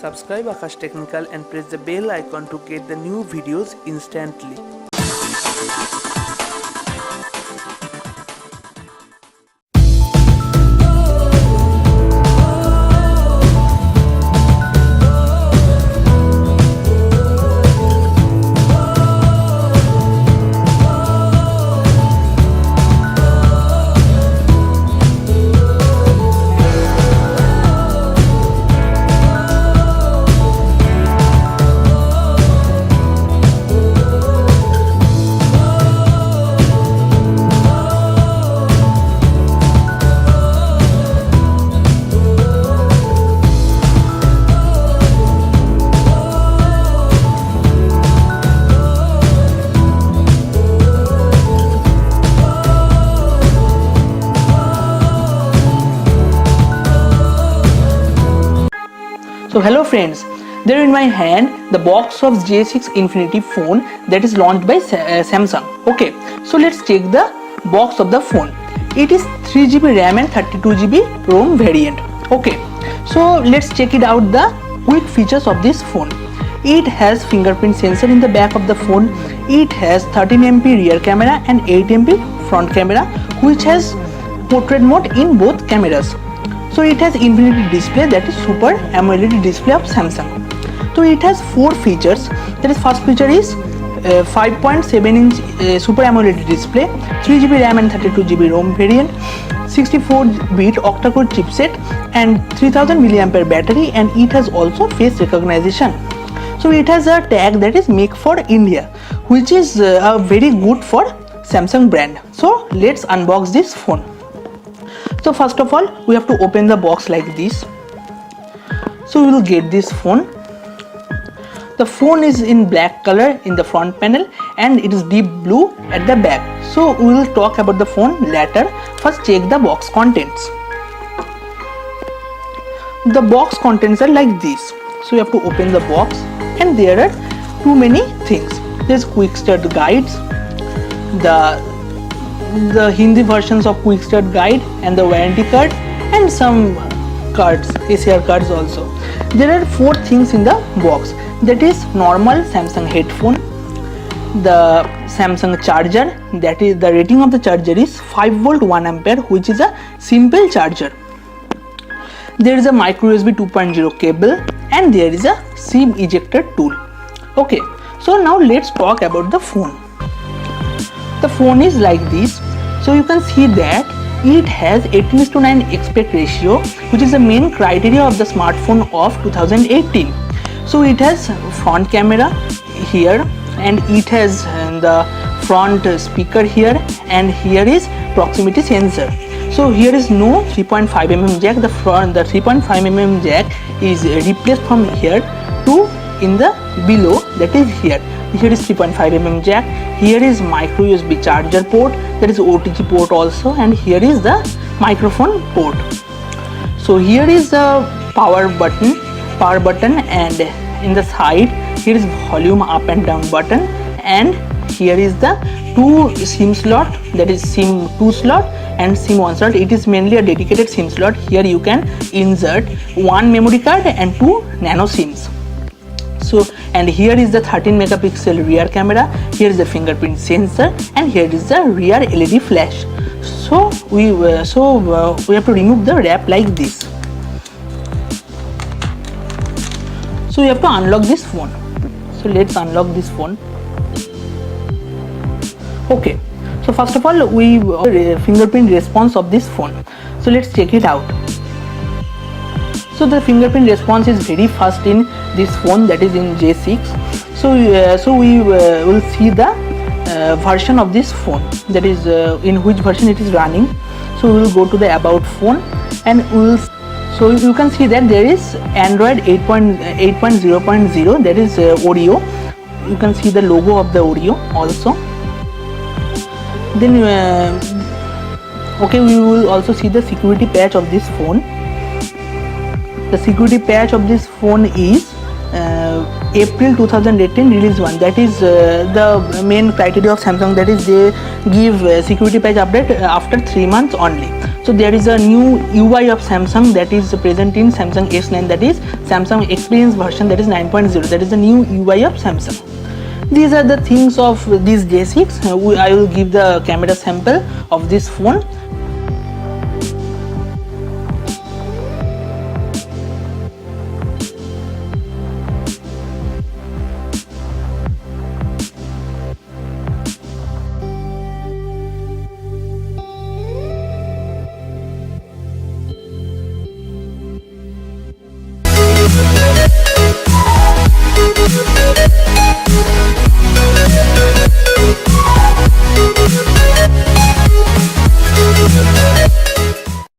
Subscribe Akash Technical and press the bell icon to get the new videos instantly. So hello friends, there in my hand the box of J6 Infinity phone that is launched by Samsung. Okay, so let's check the box of the phone. It is 3GB RAM and 32GB ROM variant. Okay, so let's check it out the quick features of this phone. It has fingerprint sensor in the back of the phone. It has 13MP rear camera and 8MP front camera, which has portrait mode in both cameras. So it has infinity display, that is Super AMOLED display of Samsung. So it has four features. That is, first feature is 5.7-inch Super AMOLED display, 3GB RAM and 32GB ROM variant, 64-bit octa-core chipset and 3000 mAh battery, and it has also face recognition. So it has a tag that is Make for India, which is very good for Samsung brand. So let's unbox this phone. So first of all, we have to open the box like this. So we will get this phone. The phone is in black color in the front panel and it is deep blue at the back. So we will talk about the phone later. First check the box contents. The box contents are like this. So you have to open the box and there are too many things. There is quick start guides, the Hindi versions of quick start guide and the warranty card and some cards, ACR cards also. There are four things in the box. That is normal Samsung headphone, the Samsung charger, that is the rating of the charger is 5V 1A, which is a simple charger. There is a micro USB 2.0 cable and there is a SIM ejector tool. Okay, so now let's talk about the phone. The phone is like this. So you can see that it has 18:9 aspect ratio, which is the main criteria of the smartphone of 2018. So it has front camera here and it has the front speaker here, and here is proximity sensor. So here is no 3.5mm jack. The 3.5mm jack is replaced from here to in the below, that is here. Here is 3.5mm jack. Here is micro USB charger port, that is OTG port also, and here is the microphone port. So here is the power button, and in the side here is volume up and down button, and here is the two SIM slot, that is SIM 2 slot and SIM 1 slot. It is mainly a dedicated SIM slot. Here you can insert one memory card and two nano SIMs. So, and here is the 13MP rear camera, here is the fingerprint sensor, and here is the rear LED flash. So we have to remove the wrap like this. So we have to unlock this phone. So let's unlock this phone. Okay, so first of all, we fingerprint response of this phone. So let's check it out. So the fingerprint response is very fast in this phone, that is in J6. So we will see the version of this phone, that is in which version it is running. So we will go to the about phone and we will. So you can see that there is Android 8.0.0, that is Oreo. You can see the logo of the Oreo also. Then okay, we will also see the security patch of this phone. The security patch of this phone is April 2018 release one. That is the main criteria of Samsung, that is they give security patch update after 3 months only. So there is a new UI of Samsung that is present in Samsung S9, that is Samsung Experience version, that is 9.0. That is the new UI of Samsung. These are the things of this J6. I will give the camera sample of this phone.